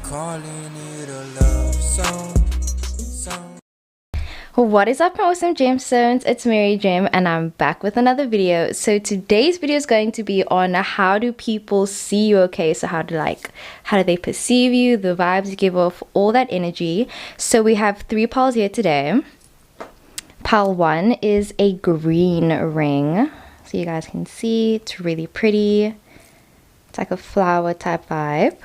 calling it a love song. What is up, my awesome gemstones? It's Mary Gem and I'm back with another video. So today's video is going to be on how do people see you, okay? So how do they perceive you, the vibes you give off, all that energy. So we have 3 piles here today. Pile 1 is a green ring. So you guys can see it's really pretty. It's like a flower type vibe.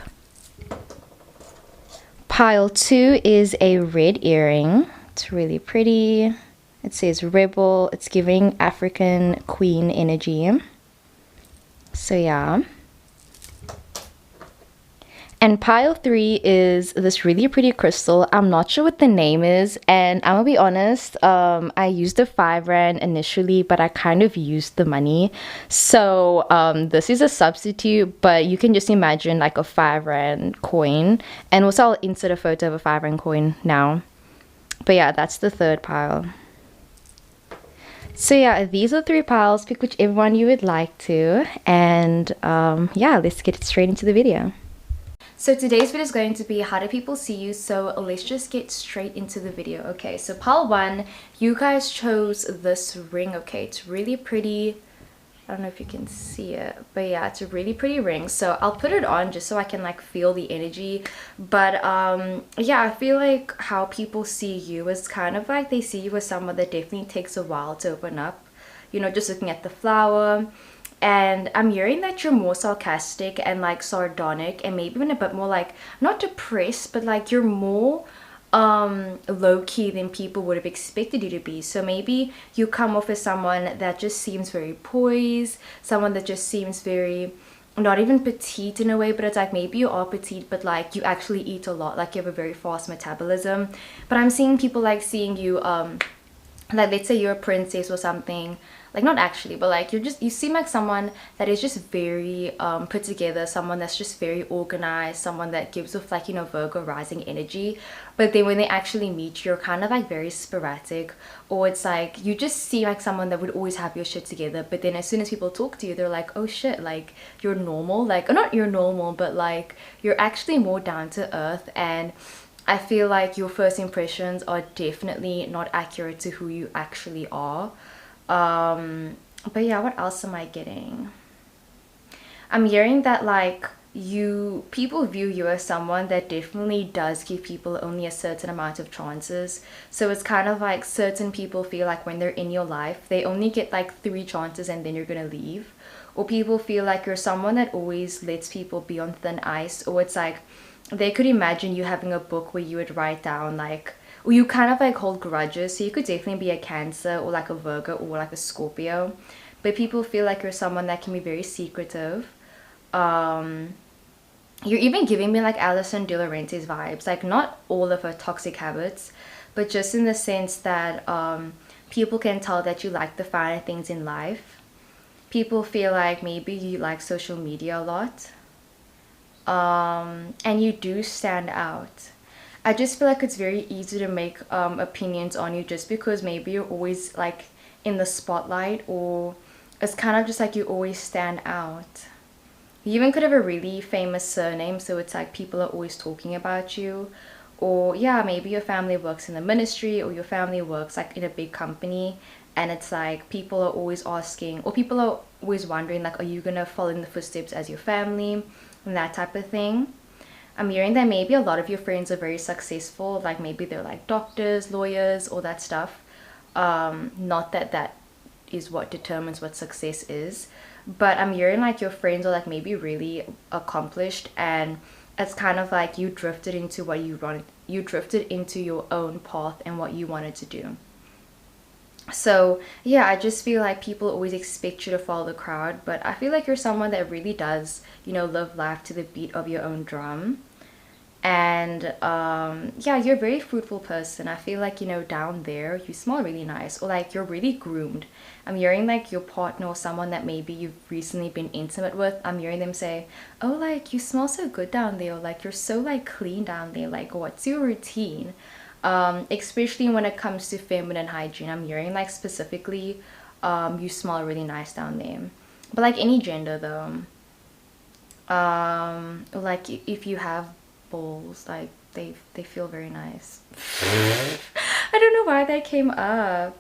Pile 2 is a red earring. It's really pretty. It says rebel. It's giving African queen energy. So yeah. And pile 3 is this really pretty crystal. I'm not sure what the name is, and I'm gonna be honest, I used the 5 rand initially, but I kind of used the money. So this is a substitute, but you can just imagine like a 5 rand coin. And also I'll insert a photo of a 5 rand coin now. But yeah, that's the 3rd pile. So yeah, these are 3 piles. Pick whichever one you would like to. And yeah, let's get straight into the video. So today's video is going to be how do people see you, so let's just get straight into the video. Okay, so pile 1, you guys chose this ring. Okay, it's really pretty. I don't know if you can see it, but yeah, it's a really pretty ring. So I'll put it on just so I can like feel the energy. But yeah, I feel like how people see you is kind of like they see you as someone that definitely takes a while to open up, you know, just looking at the flower. And I'm hearing that you're more sarcastic and like sardonic and maybe even a bit more like not depressed, but like you're more low-key than people would have expected you to be. So maybe you come off as someone that just seems very poised, someone that just seems very not even petite in a way, but it's like maybe you are petite but like you actually eat a lot, like you have a very fast metabolism. But I'm seeing people like seeing you like let's say you're a princess or something, like not actually, but like you seem like someone that is just very put together, someone that's just very organized, someone that gives off like, you know, Virgo rising energy. But then when they actually meet you, you're kind of like very sporadic, or it's like you just seem like someone that would always have your shit together. But then as soon as people talk to you, they're like, oh shit, like you're normal, like, or not you're normal, but like you're actually more down to earth. And I feel like your first impressions are definitely not accurate to who you actually are. But yeah, what else am I getting? I'm hearing that like people view you as someone that definitely does give people only a certain amount of chances. So it's kind of like certain people feel like when they're in your life, they only get like 3 chances and then you're gonna leave. Or people feel like you're someone that always lets people be on thin ice. Or it's like they could imagine you having a book where you would write down like, or you kind of like hold grudges. So you could definitely be a Cancer or like a Virgo or like a Scorpio. But people feel like you're someone that can be very secretive. You're even giving me like Alison De Laurentiis vibes, like not all of her toxic habits, but just in the sense that people can tell that you like the finer things in life. People feel like maybe you like social media a lot. And you do stand out. I just feel like it's very easy to make opinions on you just because maybe you're always like in the spotlight, or it's kind of just like you always stand out. You even could have a really famous surname, so it's like people are always talking about you. Or yeah, maybe your family works in the ministry, or your family works like in a big company, and it's like people are always asking, or people are always wondering like, are you gonna follow in the footsteps as your family, and that type of thing. I'm hearing that maybe a lot of your friends are very successful, like maybe they're like doctors, lawyers, all that stuff. Not that that is what determines what success is, but I'm hearing like your friends are like maybe really accomplished, and it's kind of like you drifted into what you wanted, you drifted into your own path and what you wanted to do. So yeah, I just feel like people always expect you to follow the crowd, but I feel like you're someone that really does, you know, live life to the beat of your own drum. And yeah, you're a very fruitful person. I feel like, you know, down there you smell really nice, or like you're really groomed. I'm hearing like your partner or someone that maybe you've recently been intimate with, I'm hearing them say, oh, like you smell so good down there, or like you're so like clean down there, like what's your routine? Especially when it comes to feminine hygiene, I'm hearing like specifically you smell really nice down there. But like any gender though, like if you have balls. Like they feel very nice. I don't know why that came up.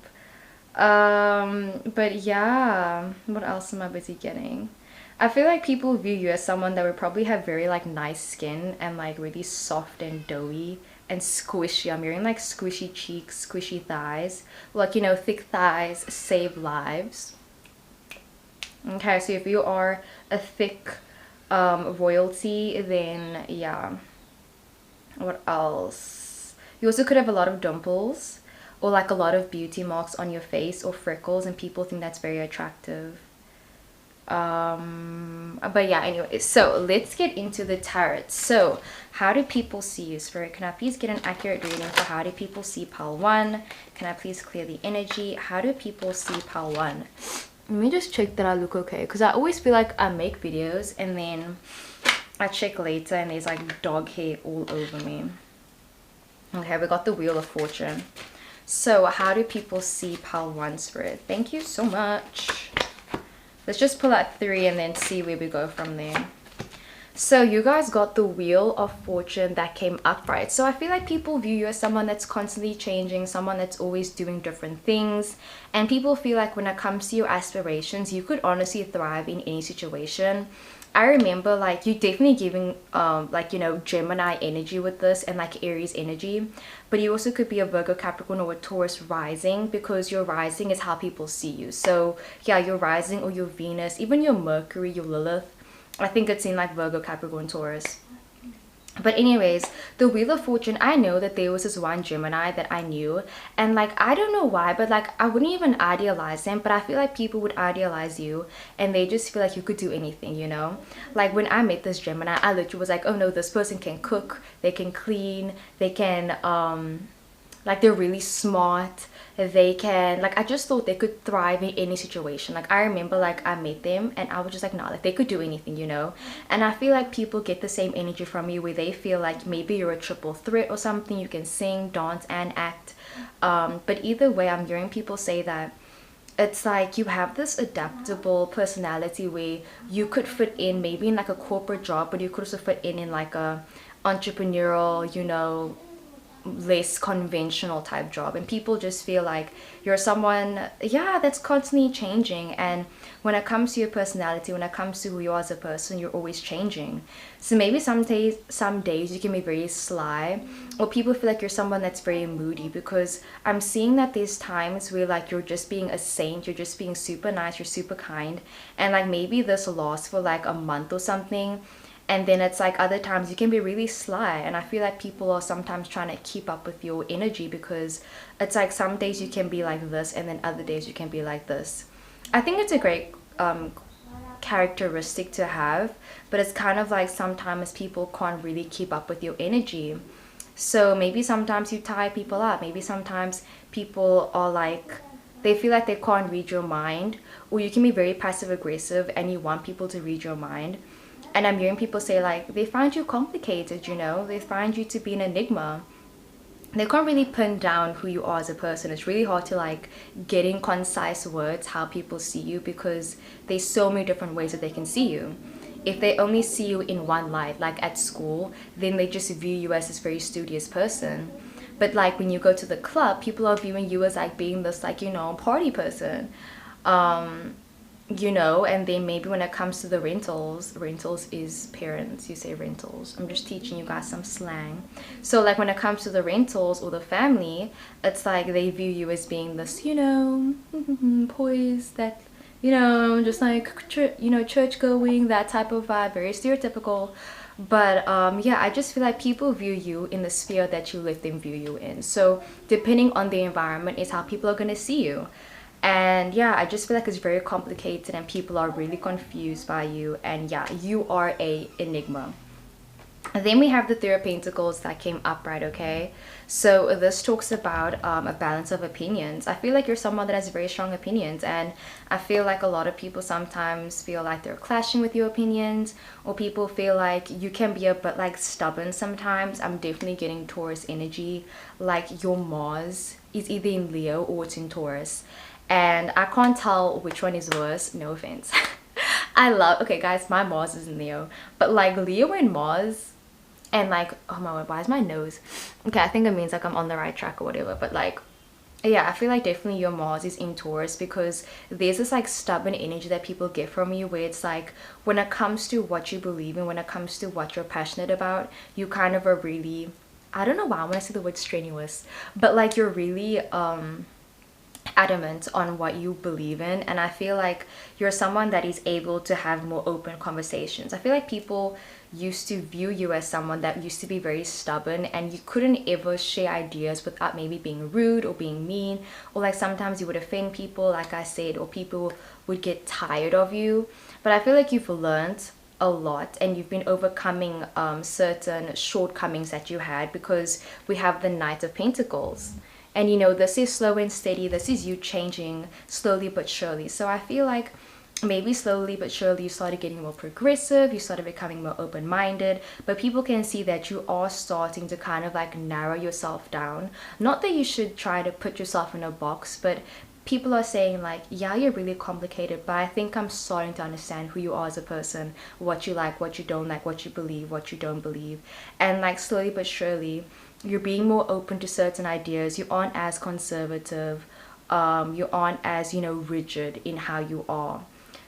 But yeah, what else am I busy getting? I feel like people view you as someone that would probably have very like nice skin and like really soft and doughy and squishy. I'm hearing like squishy cheeks, squishy thighs. Like, you know, thick thighs save lives. Okay, so if you are a thick royalty, then yeah. What else? You also could have a lot of dimples or like a lot of beauty marks on your face or freckles, and people think that's very attractive. But yeah, anyway, so let's get into the tarot. So how do people see you, Spirit? Can I please get an accurate reading for how do people see pile 1? Can I please clear the energy? How do people see pile 1? Let me just check that I look okay, because I always feel like I make videos and then I check later and there's like dog hair all over me. Okay, we got the Wheel of Fortune. So how do people see pile 1, Spirit? Thank you so much. Let's just pull out 3 and then see where we go from there. So you guys got the Wheel of Fortune that came upright. So I feel like people view you as someone that's constantly changing, someone that's always doing different things. And people feel like when it comes to your aspirations, you could honestly thrive in any situation. I remember like you definitely giving like, you know, Gemini energy with this and like Aries energy, but you also could be a Virgo, Capricorn, or a Taurus rising, because your rising is how people see you. So yeah, your rising or your Venus, even your Mercury, your Lilith, I think it's in like Virgo, Capricorn, Taurus. But anyways, the Wheel of Fortune, I know that there was this one Gemini that I knew, and like I don't know why, but like I wouldn't even idealize them, but I feel like people would idealize you and they just feel like you could do anything, you know. Like when I met this Gemini, I literally was like, oh no, this person can cook, they can clean, they can like they're really smart, they can, like I just thought they could thrive in any situation. Like I remember like I met them and I was just like, nah, like they could do anything, you know. And I feel like people get the same energy from you, where they feel like maybe you're a triple threat or something. You can sing, dance, and act, but either way, I'm hearing people say that it's like you have this adaptable personality where you could fit in maybe in like a corporate job, but you could also fit in like a entrepreneurial, you know, less conventional type job. And people just feel like you're someone, yeah, that's constantly changing. And when it comes to your personality, when it comes to who you are as a person, you're always changing. So maybe some days you can be very sly, or people feel like you're someone that's very moody, because I'm seeing that there's times where like you're just being a saint, you're just being super nice, you're super kind, and like maybe this lasts for like a month or something. And then it's like other times you can be really sly, and I feel like people are sometimes trying to keep up with your energy, because it's like some days you can be like this and then other days you can be like this. I think it's a great characteristic to have, but it's kind of like sometimes people can't really keep up with your energy. So maybe sometimes you tire people out, maybe sometimes people are like, they feel like they can't read your mind, or you can be very passive aggressive and you want people to read your mind. And I'm hearing people say like they find you complicated, you know, they find you to be an enigma. They can't really pin down who you are as a person. It's really hard to like get in concise words how people see you, because there's so many different ways that they can see you. If they only see you in one light, like at school, then they just view you as this very studious person. But like when you go to the club, people are viewing you as like being this like, you know, party person. You know, and then maybe when it comes to the rentals is parents, you say rentals. I'm just teaching you guys some slang. So like when it comes to the rentals or the family, it's like they view you as being this, you know, poised, that, you know, just like, you know, church going, that type of vibe, very stereotypical. But yeah, I just feel like people view you in the sphere that you let them view you in. So depending on the environment is how people are going to see you. And yeah, I just feel like it's very complicated and people are really confused by you. And yeah, you are a enigma. And then we have the Three of Pentacles that came upright, okay? So this talks about a balance of opinions. I feel like you're someone that has very strong opinions, and I feel like a lot of people sometimes feel like they're clashing with your opinions, or people feel like you can be a bit like stubborn sometimes. I'm definitely getting Taurus energy, like your Mars is either in Leo or it's in Taurus. And I can't tell which one is worse, no offense. I love, okay guys, my Mars is in Leo, but like Leo and Mars, And like, oh my god, why is my nose? Okay, I think it means like I'm on the right track or whatever, but like, yeah, I feel like definitely your Mars is in Taurus, because there's this like stubborn energy that people get from you, where it's like when it comes to what you believe in, when it comes to what you're passionate about, you kind of are really, I don't know why I want to say the word strenuous, but like you're really adamant on what you believe in. And I feel like you're someone that is able to have more open conversations. I feel like people used to view you as someone that used to be very stubborn, and you couldn't ever share ideas without maybe being rude or being mean, or like sometimes you would offend people, like I said, or people would get tired of you. But I feel like you've learned a lot, and you've been overcoming certain shortcomings that you had, because we have the Knight of Pentacles. And you know, this is slow and steady. This is you changing slowly but surely. So I feel like maybe slowly but surely you started getting more progressive, you started becoming more open-minded, but people can see that you are starting to kind of like narrow yourself down. Not that you should try to put yourself in a box, but people are saying like, yeah, you're really complicated, but I think I'm starting to understand who you are as a person, what you like, what you don't like, what you believe, what you don't believe. And like slowly but surely you're being more open to certain ideas. You aren't as conservative, you aren't as, you know, rigid in how you are.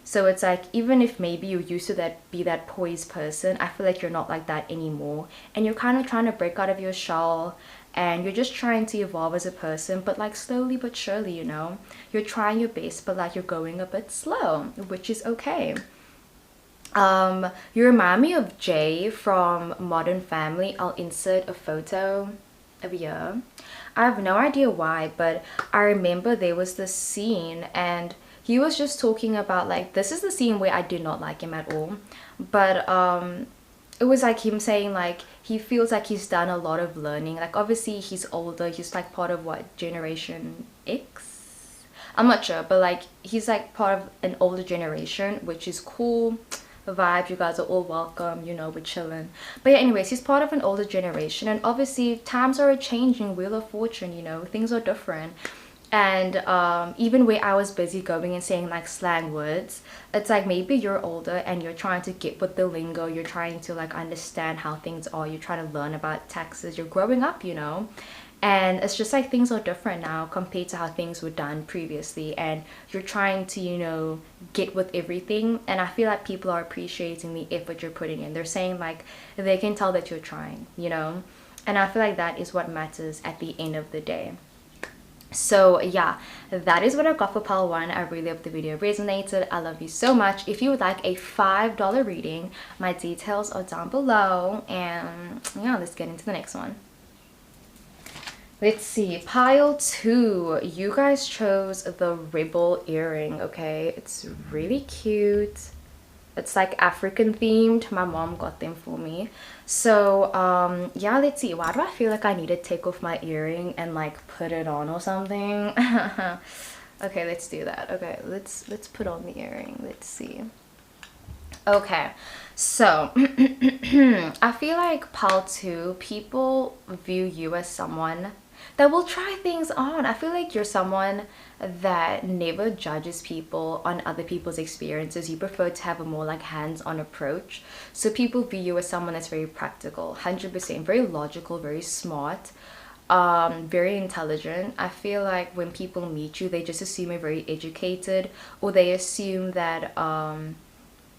So it's like, even if maybe you used to be that poised person, I feel like you're not like that anymore, and you're kind of trying to break out of your shell, and you're just trying to evolve as a person, but like slowly but surely, you know, you're trying your best, but like you're going a bit slow, which is okay. You remind me of Jay from Modern Family. I'll insert a photo of you. I have no idea why, but I remember there was this scene, and he was just talking about like, this is the scene where I did not like him at all, but it was like him saying like he feels like he's done a lot of learning. Like obviously he's older, he's like part of what, Generation X? I'm not sure, but like he's like part of an older generation, which is cool vibe. You guys are all welcome, you know, we're chilling. But yeah, anyways, he's part of an older generation, and obviously times are changing, Wheel of Fortune, you know, things are different. And even where I was busy going and saying like slang words, it's like maybe you're older and you're trying to get with the lingo, you're trying to like understand how things are, you're trying to learn about taxes, you're growing up, you know. And it's just like things are different now compared to how things were done previously, and you're trying to, you know, get with everything. And I feel like people are appreciating the effort you're putting in. They're saying like they can tell that you're trying, you know. And I feel like that is what matters at the end of the day. So yeah, that is what I got for pile 1. I really hope the video resonated. I love you so much. If you would like a $5 reading, my details are down below. And yeah, let's get into the next one. Let's see, pile 2. You guys chose the Rebel earring. Okay, it's really cute. It's like African themed. My mom got them for me. So yeah, let's see. Why do I feel like I need to take off my earring and like put it on or something? Okay, let's do that. Okay, let's put on the earring. Let's see. Okay, so I feel like pile 2, people view you as someone that will try things on. I feel like you're someone that never judges people on other people's experiences. You prefer to have a more like hands-on approach. So people view you as someone that's very practical, 100%, very logical, very smart, very intelligent. I feel like when people meet you, they just assume you're very educated, or they assume that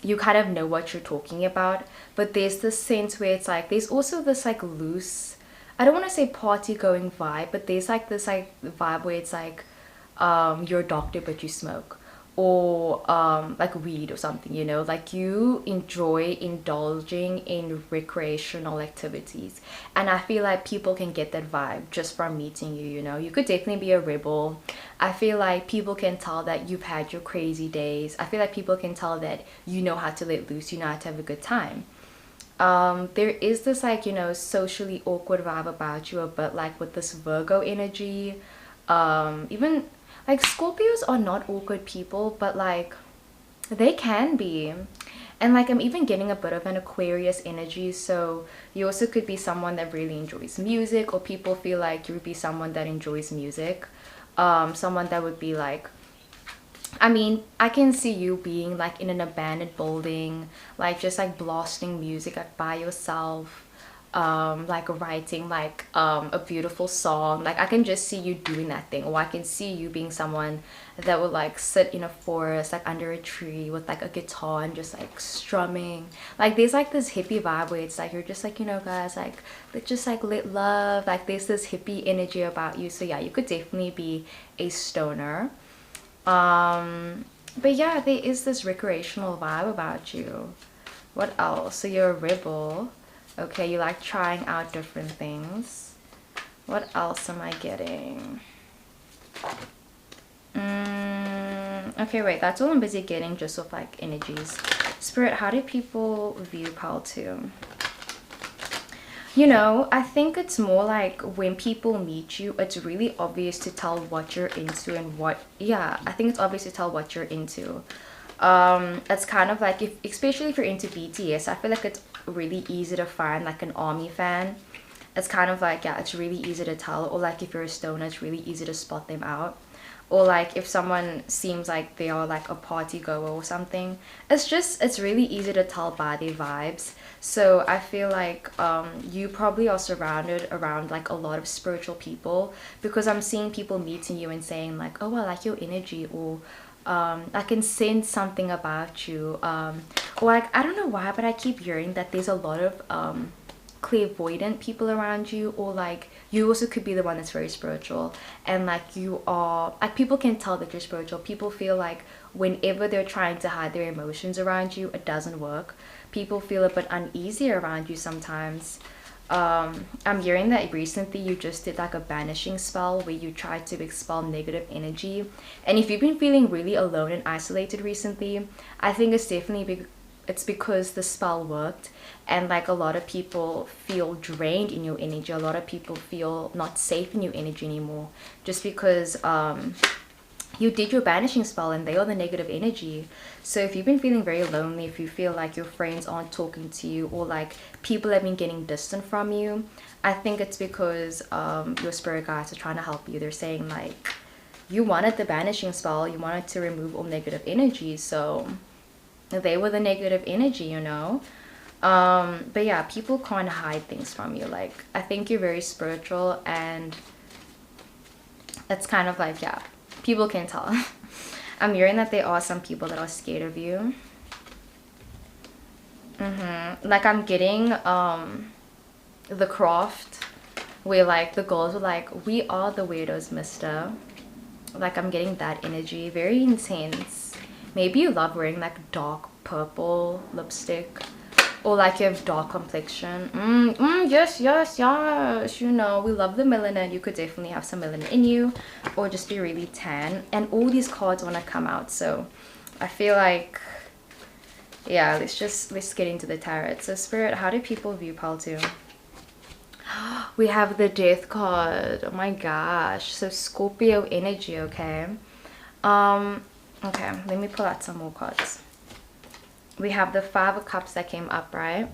you kind of know what you're talking about. But there's this sense where it's like, there's also this like loose, I don't want to say party going vibe, but there's like this like vibe where it's like you're a doctor but you smoke, or like weed or something, you know, like you enjoy indulging in recreational activities. And I feel like people can get that vibe just from meeting you, you know. You could definitely be a rebel. I feel like people can tell that you've had your crazy days. I feel like people can tell that you know how to let loose, you know how to have a good time. There is this like, you know, socially awkward vibe about you, but like with this Virgo energy. Even like Scorpios are not awkward people, but like they can be. And like I'm even getting a bit of an Aquarius energy, so you also could be someone that really enjoys music, or people feel like you would be someone that enjoys music. Someone that would be like, I mean, I can see you being like in an abandoned building, like just like blasting music like by yourself. like writing like a beautiful song. Like I can just see you doing that thing, or I can see you being someone that would like sit in a forest like under a tree with like a guitar and just like strumming. Like there's like this hippie vibe where it's like you're just like, you know, guys, like let's just like let love, like there's this hippie energy about you. So yeah, you could definitely be a stoner. But yeah, there is this recreational vibe about you. What else? So you're a rebel. Okay, you like trying out different things. What else am I getting? Okay, wait, that's all I'm busy getting just with like energies. Spirit, how do people view Pal 2? You know, I think it's more like when people meet you, it's really obvious to tell what you're into and what, yeah, I think it's obvious to tell what you're into. It's kind of like, if especially if you're into BTS, I feel like it's really easy to find like an ARMY fan. It's kind of like, yeah, it's really easy to tell. Or like if you're a stoner, it's really easy to spot them out. Or like if someone seems like they are like a party goer or something, it's really easy to tell by their vibes. So I feel like you probably are surrounded around like a lot of spiritual people, because I'm seeing people meeting you and saying like, oh, I like your energy, or I can sense something about you, or like I don't know why, but I keep hearing that there's a lot of clairvoyant people around you, or like you also could be the one that's very spiritual, and like you are like, people can tell that you're spiritual. People feel like whenever they're trying to hide their emotions around you, it doesn't work. People feel a bit uneasy around you sometimes. I'm hearing that recently you just did like a banishing spell where you tried to expel negative energy, and if you've been feeling really alone and isolated recently, I think it's definitely it's because the spell worked, and like a lot of people feel drained in your energy. A lot of people feel not safe in your energy anymore, just because you did your banishing spell and they are the negative energy. So if you've been feeling very lonely, if you feel like your friends aren't talking to you, or like people have been getting distant from you, I think it's because your spirit guides are trying to help you. They're saying like, you wanted the banishing spell, you wanted to remove all negative energy, so they were the negative energy, you know. But yeah, people can't hide things from you. Like I think you're very spiritual, and it's kind of like, yeah, people can tell. I'm hearing that there are some people that are scared of you. Like I'm getting the craft where like the girls were like, we are the weirdos, mister. Like I'm getting that energy, very intense. Maybe you love wearing like dark purple lipstick, or like you have dark complexion. Yes, yes, yes. You know, we love the melanin. You could definitely have some melanin in you, or just be really tan. And all these cards want to come out, so I feel like, yeah, let's get into the tarot. So Spirit, how do people view Pal 2? We have the Death card. Oh my gosh. So Scorpio energy, okay. Okay, let me pull out some more cards. We have the Five of Cups that came up, right?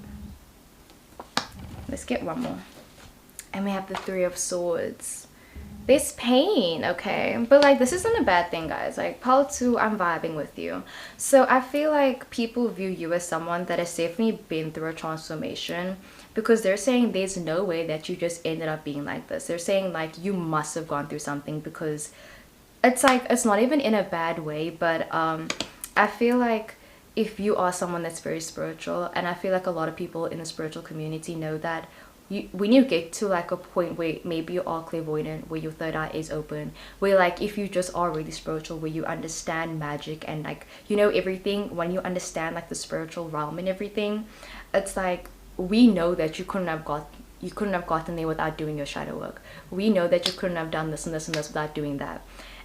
Let's get one more. And we have the Three of Swords. There's pain, okay? But like, this isn't a bad thing, guys. Like, Pal 2, I'm vibing with you. So I feel like people view you as someone that has definitely been through a transformation, because they're saying there's no way that you just ended up being like this. They're saying like you must have gone through something, because it's like, it's not even in a bad way, but I feel like if you are someone that's very spiritual, and I feel like a lot of people in the spiritual community know that when you get to like a point where maybe you are clairvoyant, where your third eye is open, where like if you just are really spiritual, where you understand magic and like, you know, everything, when you understand like the spiritual realm and everything, it's like, we know that you couldn't have gotten there without doing your shadow work. We know that you couldn't have done this and this and this without doing that.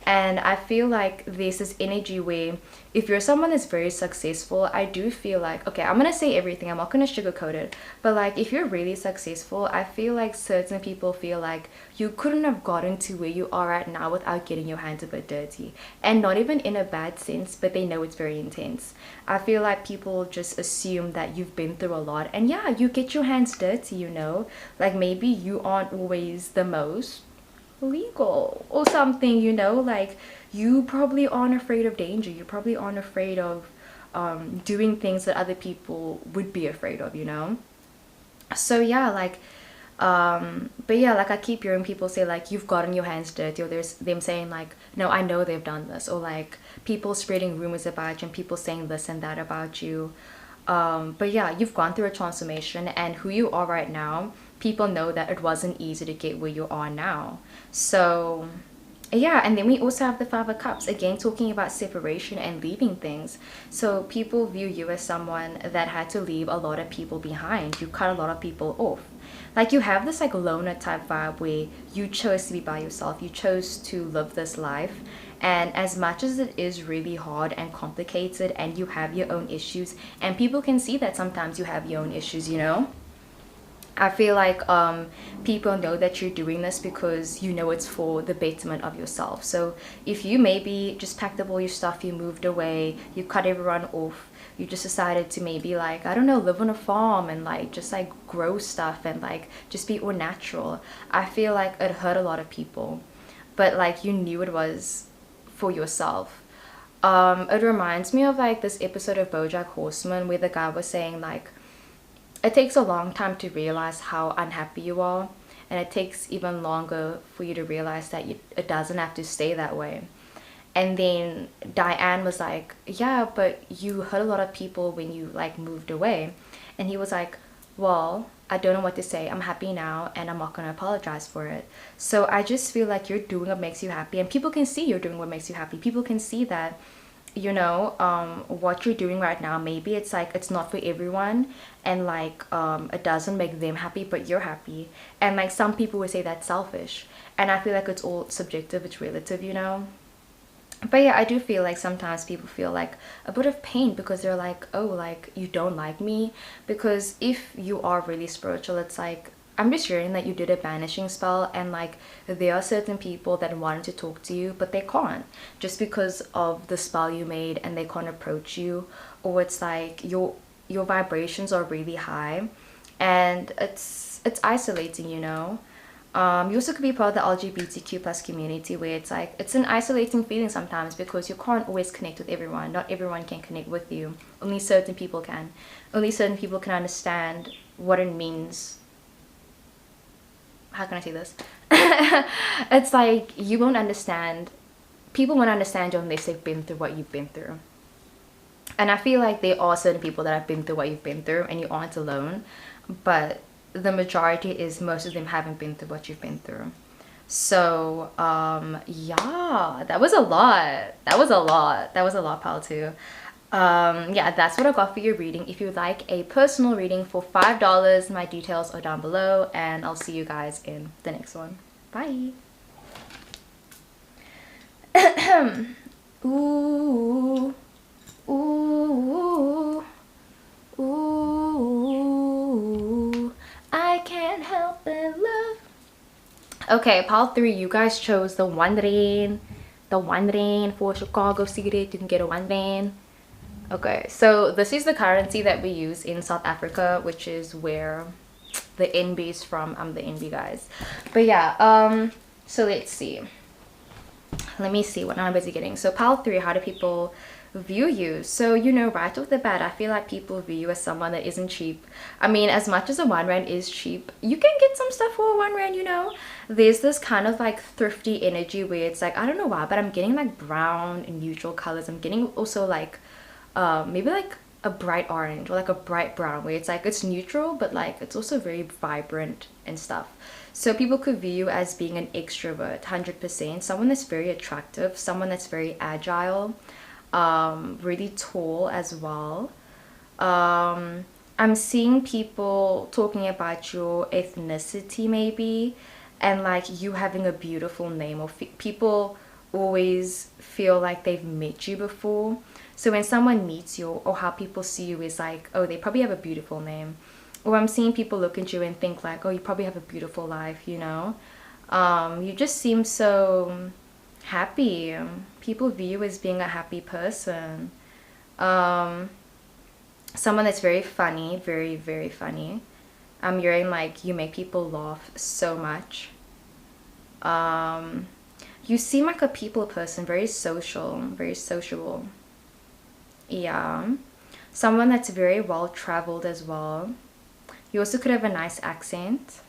And I feel like there's this energy where if you're someone that's very successful, I do feel like, okay, I'm gonna say everything, I'm not gonna sugarcoat it, but like if you're really successful, I feel like certain people feel like you couldn't have gotten to where you are right now without getting your hands a bit dirty. And not even in a bad sense, but they know it's very intense. I feel like people just assume that you've been through a lot, and yeah, you get your hands dirty, you know, like maybe you aren't always the most legal or something, you know, like you probably aren't afraid of danger, you probably aren't afraid of doing things that other people would be afraid of, you know. So yeah, like but yeah, like I keep hearing people say like you've gotten your hands dirty, or there's them saying like no, I know they've done this, or like people spreading rumors about you and people saying this and that about you. But yeah, you've gone through a transformation, and who you are right now, people know that it wasn't easy to get where you are now. So yeah, and then we also have the Five of Cups, again talking about separation and leaving things. So people view you as someone that had to leave a lot of people behind. You cut a lot of people off. Like you have this like loner type vibe where you chose to be by yourself. You chose to live this life. And as much as it is really hard and complicated and you have your own issues, and people can see that sometimes you have your own issues, you know? I feel like people know that you're doing this because you know it's for the betterment of yourself. So if you maybe just packed up all your stuff, you moved away, you cut everyone off, you just decided to maybe like, I don't know, live on a farm and like just like grow stuff and like just be all natural. I feel like it hurt a lot of people, but like you knew it was for yourself. It reminds me of like this episode of BoJack Horseman where the guy was saying like, it takes a long time to realize how unhappy you are, and it takes even longer for you to realize that it doesn't have to stay that way. And then Diane was like, yeah, but you hurt a lot of people when you like moved away. And he was like, well, I don't know what to say. I'm happy now and I'm not going to apologize for it. So I just feel like you're doing what makes you happy, and people can see you're doing what makes you happy. People can see that, you know, what you're doing right now, maybe it's like it's not for everyone, and like it doesn't make them happy, but you're happy. And like some people would say that's selfish, and I feel like it's all subjective, it's relative, you know. But yeah, I do feel like sometimes people feel like a bit of pain because they're like, oh, like you don't like me. Because if you are really spiritual, it's like, I'm just hearing that you did a banishing spell, and like there are certain people that wanted to talk to you but they can't, just because of the spell you made, and they can't approach you. Or it's like your vibrations are really high, and it's isolating, you know. You also could be part of the LGBTQ plus community, where it's like it's an isolating feeling sometimes because you can't always connect with everyone. Not everyone can connect with you. Only certain people can. Only certain people can understand what it means. How can I say this? It's like you won't understand. People won't understand you unless they've been through what you've been through. And I feel like there are certain people that have been through what you've been through, and you aren't alone. But the majority is most of them haven't been through what you've been through. So yeah, that was a lot. That was a lot, pal, too. Yeah, that's what I got for your reading. If you'd like a personal reading for $5, my details are down below, and I'll see you guys in the next one. Bye. Ooh, ooh, ooh, I can't help but love. Okay, pile 3, you guys chose the one rain. The one rain for Chicago cigarette. You can get a one rain. Okay, so this is the currency that we use in South Africa, which is where the NB is from. I'm the NB, guys. But yeah, so let's see. Let me see what I'm busy getting. So pile 3, how do people view you? So, you know, right off the bat, I feel like people view you as someone that isn't cheap. I mean, as much as a 1 rand is cheap, you can get some stuff for a 1 rand, you know. There's this kind of like thrifty energy where it's like, I don't know why, but I'm getting like brown and neutral colors. I'm getting also like maybe like a bright orange or like a bright brown, where it's like it's neutral but like it's also very vibrant and stuff. So people could view you as being an extrovert, 100%, someone that's very attractive, someone that's very agile, really tall as well. I'm seeing people talking about your ethnicity maybe, and like you having a beautiful name, or people always feel like they've met you before. So when someone meets you, or how people see you is like, oh, they probably have a beautiful name. Or I'm seeing people look at you and think like, oh, you probably have a beautiful life, you know. You just seem so happy. People view you as being a happy person. Someone that's very funny, very, very funny. I'm hearing like you make people laugh so much. You seem like a people person, very social, very sociable. Yeah. Someone that's very well traveled as well. You also could have a nice accent.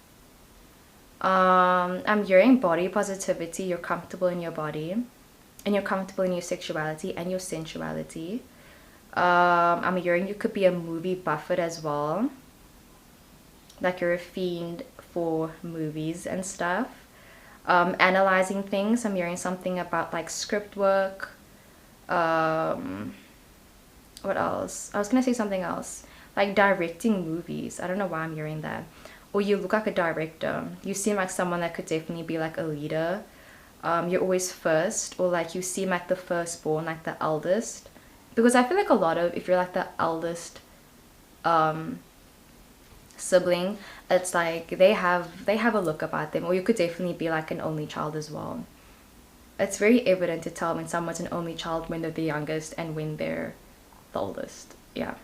I'm hearing body positivity. You're comfortable in your body, and you're comfortable in your sexuality and your sensuality. I'm hearing you could be a movie buffet as well, like you're a fiend for movies and stuff. Analyzing things, I'm hearing something about like script work. What else? I was gonna say something else, like directing movies. I don't know why I'm hearing that. Or you look like a director. You seem like someone that could definitely be like a leader. You're always first, or like you seem like the firstborn, like the eldest. Because I feel like a lot of, if you're like the eldest sibling, it's like they have a look about them. Or you could definitely be like an only child as well. It's very evident to tell when someone's an only child, when they're the youngest and when they're the oldest. Yeah.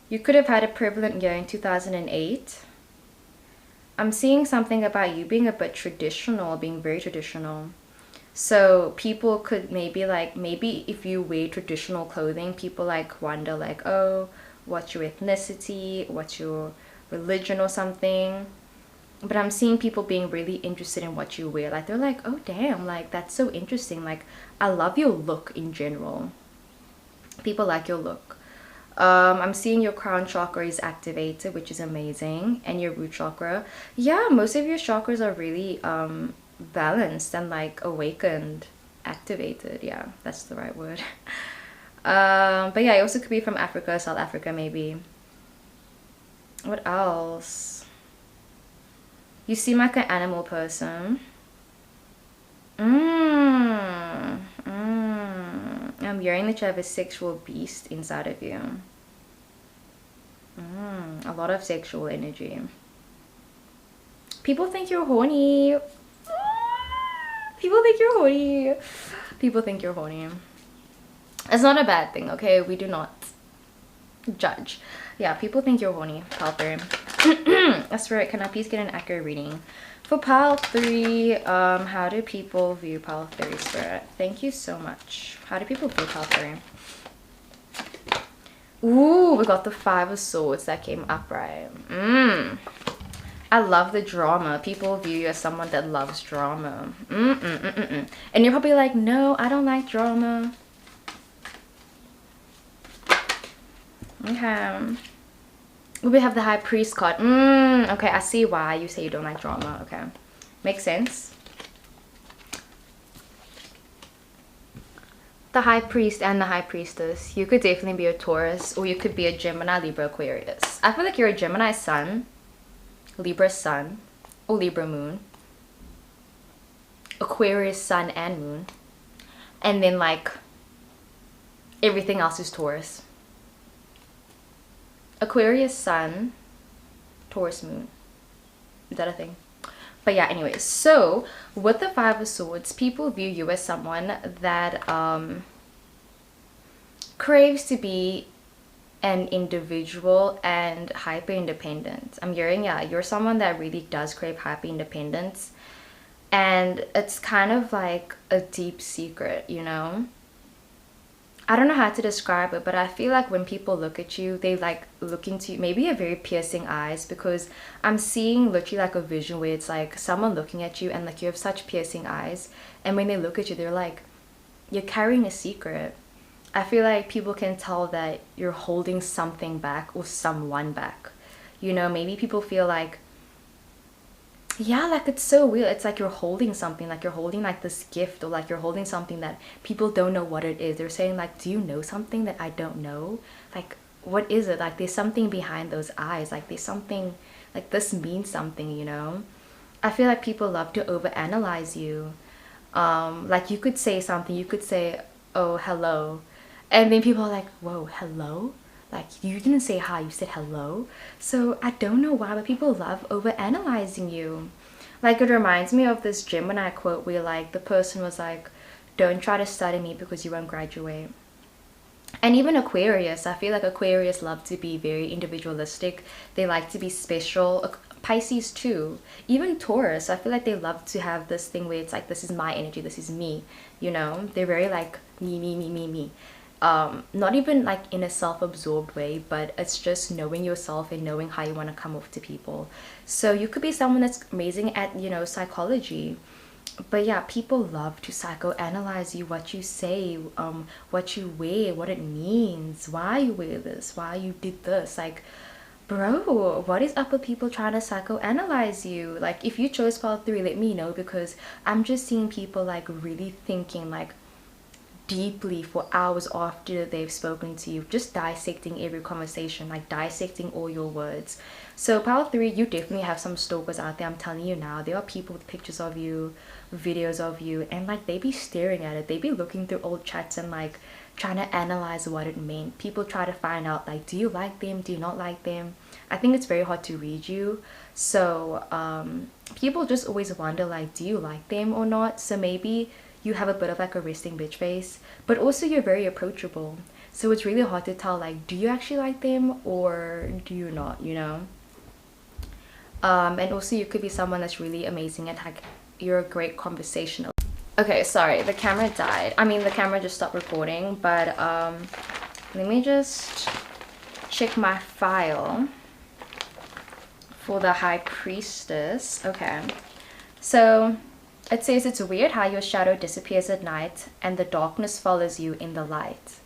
You could have had a prevalent year in 2008. I'm seeing something about you being a bit traditional, being very traditional. So people could maybe like, maybe if you wear traditional clothing, people like wonder like, oh, what's your ethnicity, what's your religion or something. But I'm seeing people being really interested in what you wear. Like they're like, oh damn, like that's so interesting. Like I love your look in general. People like your look. I'm seeing your crown chakra is activated, which is amazing, and your root chakra. Yeah, most of your chakras are really balanced and like awakened, activated. Yeah, that's the right word. But yeah, it also could be from Africa, South Africa maybe. What else? You seem like an animal person. I'm hearing that you have a sexual beast inside of you. A lot of sexual energy. People think you're horny. People think you're horny. People think you're horny. It's not a bad thing, okay? We do not judge. Yeah, people think you're horny. Pile 3. Spirit, can I please get an accurate reading? For pile 3, how do people view pile 3, Spirit? Thank you so much. How do people view pile 3? Ooh, we got the 5 of Swords that came upright. I love the drama. People view you as someone that loves drama. And you're probably like, no, I don't like drama. Okay. We have the High Priest card. Okay, I see why you say you don't like drama. Okay, makes sense. The High Priest and the High Priestess. You could definitely be a Taurus, or you could be a Gemini, Libra, Aquarius. I feel like you're a Gemini Sun, Libra Sun, or Libra Moon, Aquarius Sun and Moon, and then like everything else is Taurus. Aquarius Sun, Taurus Moon. Is that a thing? But yeah, anyways, so with the 5 of Swords, people view you as someone that craves to be an individual and hyper independent. I'm hearing, yeah, you're someone that really does crave hyper independence, and it's kind of like a deep secret, you know? I don't know how to describe it, but I feel like when people look at you, they like look into you, maybe a very piercing eyes, because I'm seeing literally like a vision where it's like someone looking at you and like you have such piercing eyes, and when they look at you, they're like, you're carrying a secret. I feel like people can tell that you're holding something back or someone back. You know, maybe people feel like, yeah, like it's so weird. It's like you're holding something, like you're holding like this gift, or like you're holding something that people don't know what it is. They're saying like, do you know something that I don't know? Like, what is it? Like there's something behind those eyes. Like there's something, like this means something, you know? I feel like people love to overanalyze you. Like you could say something, you could say, oh, hello. And then people are like, whoa, hello? Like, you didn't say hi, you said hello. So I don't know why, but people love overanalyzing you. Like, it reminds me of this Gemini quote where like the person was like, don't try to study me because you won't graduate. And even Aquarius, I feel like Aquarius love to be very individualistic. They like to be special. Pisces too. Even Taurus, I feel like they love to have this thing where it's like, this is my energy, this is me, you know? They're very like, me, me, me, me, me. not even like in a self-absorbed way, but it's just knowing yourself and knowing how you want to come off to people. So you could be someone that's amazing at, you know, psychology, but yeah, people love to psychoanalyze you, what you say, what you wear, what it means, why you wear this, why you did this. Like, bro, what is up with people trying to psychoanalyze you? Like, if you chose part 3, let me know, because I'm just seeing people like really thinking like deeply for hours after they've spoken to you, just dissecting every conversation, like dissecting all your words. So pile 3, you definitely have some stalkers out there. I'm telling you now, there are people with pictures of you, videos of you, and like they be staring at it, they be looking through old chats and like trying to analyze what it meant. People try to find out like, do you like them, do you not like them? I think it's very hard to read you. So people just always wonder like, do you like them or not? So maybe you have a bit of like a resting bitch face, but also you're very approachable. So it's really hard to tell like, do you actually like them or do you not, you know? And also you could be someone that's really amazing at like, you're a great conversational. Okay, sorry, the camera died. I mean, the camera just stopped recording, but let me just check my file for the High Priestess. Okay, so it says it's weird how your shadow disappears at night and the darkness follows you in the light.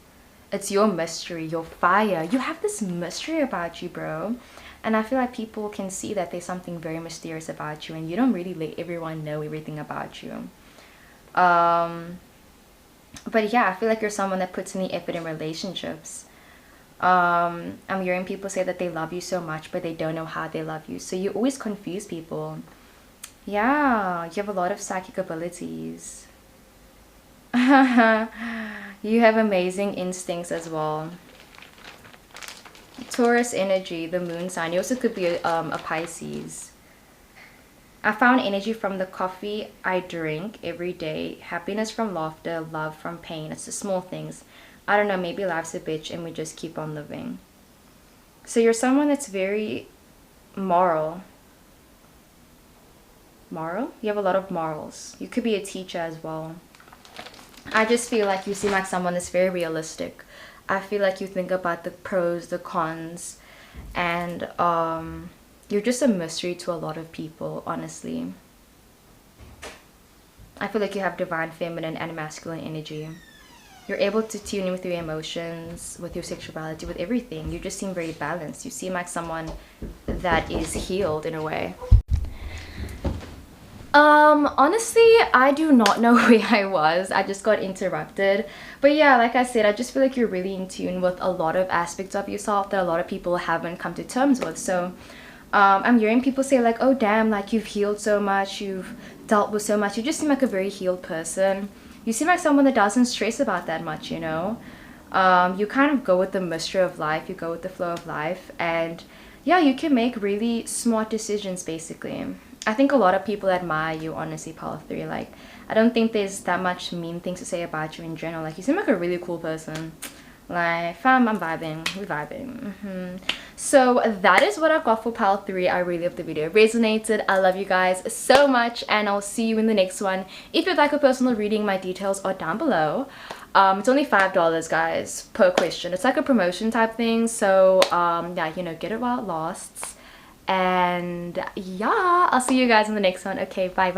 It's your mystery, your fire. You have this mystery about you, bro. And I feel like people can see that there's something very mysterious about you, and you don't really let everyone know everything about you. But yeah, I feel like you're someone that puts in the effort in relationships. I'm hearing people say that they love you so much, but they don't know how they love you. So you always confuse people. Yeah, you have a lot of psychic abilities. You have amazing instincts as well. Taurus energy, the moon sign. You also could be a Pisces. I found energy from the coffee I drink every day. Happiness from laughter, love from pain. It's the small things. I don't know, maybe life's a bitch and we just keep on living. So you're someone that's very moral. Moral? You have a lot of morals. You could be a teacher as well. I just feel like you seem like someone that's very realistic. I feel like you think about the pros, the cons, and you're just a mystery to a lot of people, honestly. I feel like you have divine feminine and masculine energy. You're able to tune in with your emotions, with your sexuality, with everything. You just seem very balanced. You seem like someone that is healed in a way. Honestly, I do not know where I was. I just got interrupted. But yeah, like I said, I just feel like you're really in tune with a lot of aspects of yourself that a lot of people haven't come to terms with. So I'm hearing people say like, oh damn, like you've healed so much, you've dealt with so much. You just seem like a very healed person. You seem like someone that doesn't stress about that much, you know? You kind of go with the mystery of life, you go with the flow of life, and yeah, you can make really smart decisions basically. I think a lot of people admire you, honestly, Pile 3. Like, I don't think there's that much mean things to say about you in general. Like, you seem like a really cool person. Like, fam, I'm vibing. We're vibing. So, that is what I got for Pile 3. I really hope the video resonated. I love you guys so much, and I'll see you in the next one. If you'd like a personal reading, my details are down below. It's only $5, guys, per question. It's like a promotion type thing. So, yeah, you know, get it while it lasts. And yeah, I'll see you guys in the next one. Okay, bye.